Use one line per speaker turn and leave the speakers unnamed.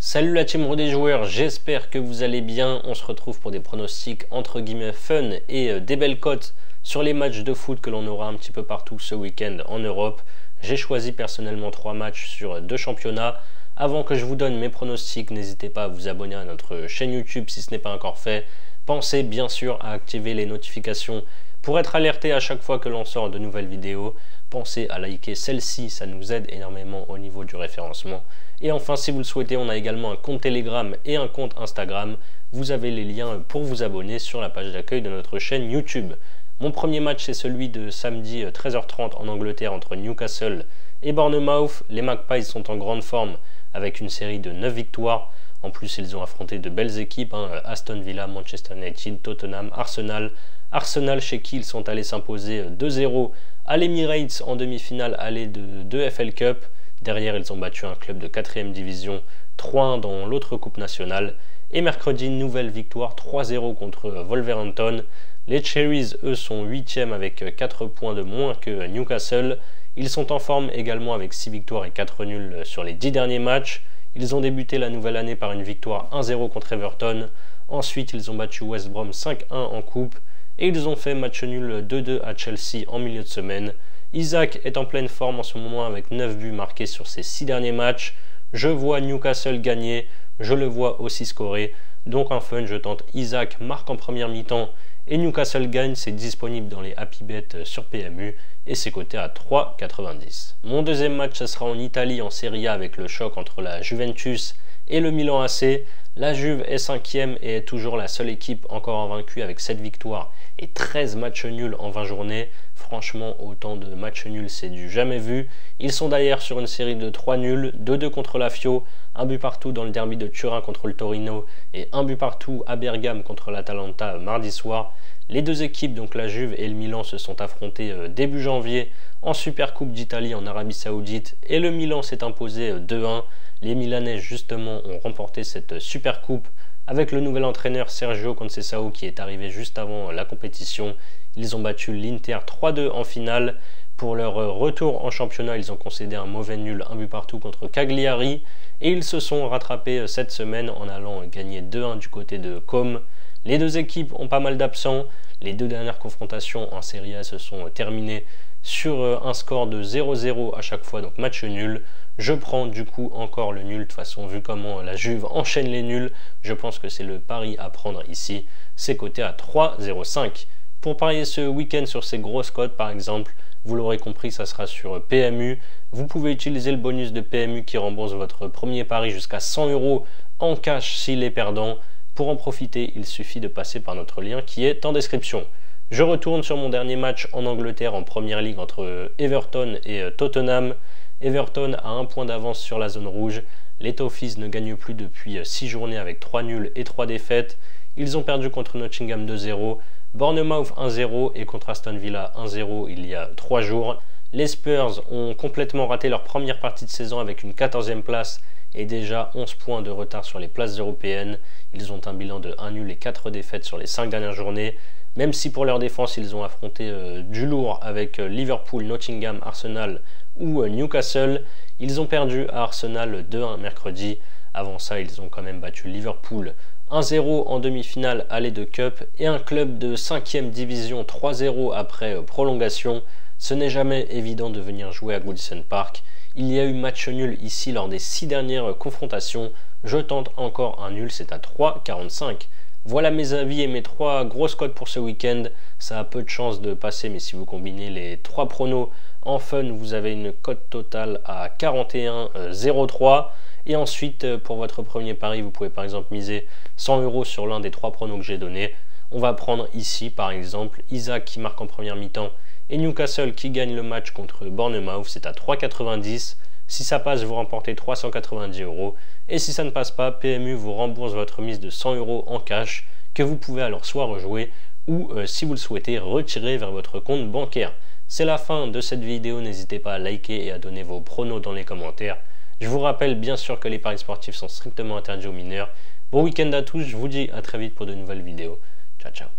Salut la team des joueurs, j'espère que vous allez bien. On se retrouve pour des pronostics entre guillemets fun et des belles cotes sur les matchs de foot que l'on aura un petit peu partout ce week-end en Europe. J'ai choisi personnellement 3 matchs sur 2 championnats. Avant que je vous donne mes pronostics, n'hésitez pas à vous abonner à notre chaîne YouTube si ce n'est pas encore fait. Pensez bien sûr à activer les notifications pour être alerté à chaque fois que l'on sort de nouvelles vidéos. Pensez à liker celle-ci, ça nous aide énormément au niveau du référencement. Et enfin, si vous le souhaitez, on a également un compte Telegram et un compte Instagram. Vous avez les liens pour vous abonner sur la page d'accueil de notre chaîne YouTube. Mon premier match, c'est celui de samedi 13h30 en Angleterre entre Newcastle et Bournemouth. Les Magpies sont en grande forme avec une série de 9 victoires. En plus, ils ont affronté de belles équipes, Aston Villa, Manchester United, Tottenham, Arsenal. Arsenal chez qui ils sont allés s'imposer 2-0 à l'Emirates en demi-finale allée de FL Cup. Derrière, ils ont battu un club de 4e division 3-1 dans l'autre coupe nationale. Et mercredi, nouvelle victoire 3-0 contre Wolverhampton. Les Cherries, eux, sont 8e avec 4 points de moins que Newcastle. Ils sont en forme également avec 6 victoires et 4 nuls sur les 10 derniers matchs. Ils ont débuté la nouvelle année par une victoire 1-0 contre Everton. Ensuite, ils ont battu West Brom 5-1 en coupe. Et ils ont fait match nul 2-2 à Chelsea en milieu de semaine. Isaac est en pleine forme en ce moment avec 9 buts marqués sur ses 6 derniers matchs. Je vois Newcastle gagner, je le vois aussi scorer. Donc en fun, je tente Isaac marque en première mi-temps et Newcastle gagne. C'est disponible dans les Happy Bet sur PMU et c'est coté à 3,90. Mon deuxième match, ça sera en Italie en Serie A avec le choc entre la Juventus et le Milan AC. La Juve est 5e et est toujours la seule équipe encore invaincue avec 7 victoires et 13 matchs nuls en 20 journées. Franchement, autant de matchs nuls, c'est du jamais vu. Ils sont d'ailleurs sur une série de 3 nuls, 2-2 contre la Fio, 1 but partout dans le derby de Turin contre le Torino et 1 but partout à Bergame contre l'Atalanta mardi soir. Les deux équipes, donc la Juve et le Milan, se sont affrontées début janvier en Supercoupe d'Italie en Arabie Saoudite et le Milan s'est imposé 2-1. Les Milanais justement ont remporté cette Supercoupe avec le nouvel entraîneur Sergio Conceição qui est arrivé juste avant la compétition. Ils ont battu l'Inter 3-2 en finale. Pour leur retour en championnat, ils ont concédé un mauvais nul 1 but partout contre Cagliari et ils se sont rattrapés cette semaine en allant gagner 2-1 du côté de Comme. Les deux équipes ont pas mal d'absents. Les deux dernières confrontations en Serie A se sont terminées sur un score de 0-0 à chaque fois, donc match nul. Je prends du coup encore le nul. De toute façon, vu comment la Juve enchaîne les nuls, je pense que c'est le pari à prendre ici. C'est coté à 3,05. Pour parier ce week-end sur ces grosses cotes, par exemple, vous l'aurez compris, ça sera sur PMU. Vous pouvez utiliser le bonus de PMU qui rembourse votre premier pari jusqu'à 100 € en cash s'il est perdant. Pour en profiter, il suffit de passer par notre lien qui est en description. Je retourne sur mon dernier match en Angleterre en Première Ligue entre Everton et Tottenham. Everton a 1 point d'avance sur la zone rouge. Les Toffees ne gagnent plus depuis 6 journées avec 3 nuls et 3 défaites. Ils ont perdu contre Nottingham 2-0, Bournemouth 1-0 et contre Aston Villa 1-0 il y a 3 jours. Les Spurs ont complètement raté leur première partie de saison avec une 14e place et déjà 11 points de retard sur les places européennes. Ils ont un bilan de 1 nul et 4 défaites sur les 5 dernières journées. Même si pour leur défense, ils ont affronté du lourd avec Liverpool, Nottingham, Arsenal ou Newcastle. Ils ont perdu à Arsenal 2-1 mercredi. Avant ça, ils ont quand même battu Liverpool 1-0 en demi-finale allée de Cup et un club de 5e division 3-0 après prolongation. Ce n'est jamais évident de venir jouer à Goodison Park. Il y a eu match nul ici lors des 6 dernières confrontations. Je tente encore un nul, c'est à 3,45. Voilà mes avis et mes 3 grosses cotes pour ce week-end. Ça a peu de chances de passer, mais si vous combinez les 3 pronos en fun, vous avez une cote totale à 41,03. Et ensuite, pour votre premier pari, vous pouvez par exemple miser 100 € sur l'un des 3 pronos que j'ai donnés. On va prendre ici par exemple Isaac qui marque en première mi-temps et Newcastle qui gagne le match contre Bournemouth, c'est à 3,90. Si ça passe, vous remportez 390 €. Et si ça ne passe pas, PMU vous rembourse votre mise de 100 € en cash que vous pouvez alors soit rejouer ou, si vous le souhaitez, retirer vers votre compte bancaire. C'est la fin de cette vidéo. N'hésitez pas à liker et à donner vos pronos dans les commentaires. Je vous rappelle bien sûr que les paris sportifs sont strictement interdits aux mineurs. Bon week-end à tous, je vous dis à très vite pour de nouvelles vidéos. Ciao ciao.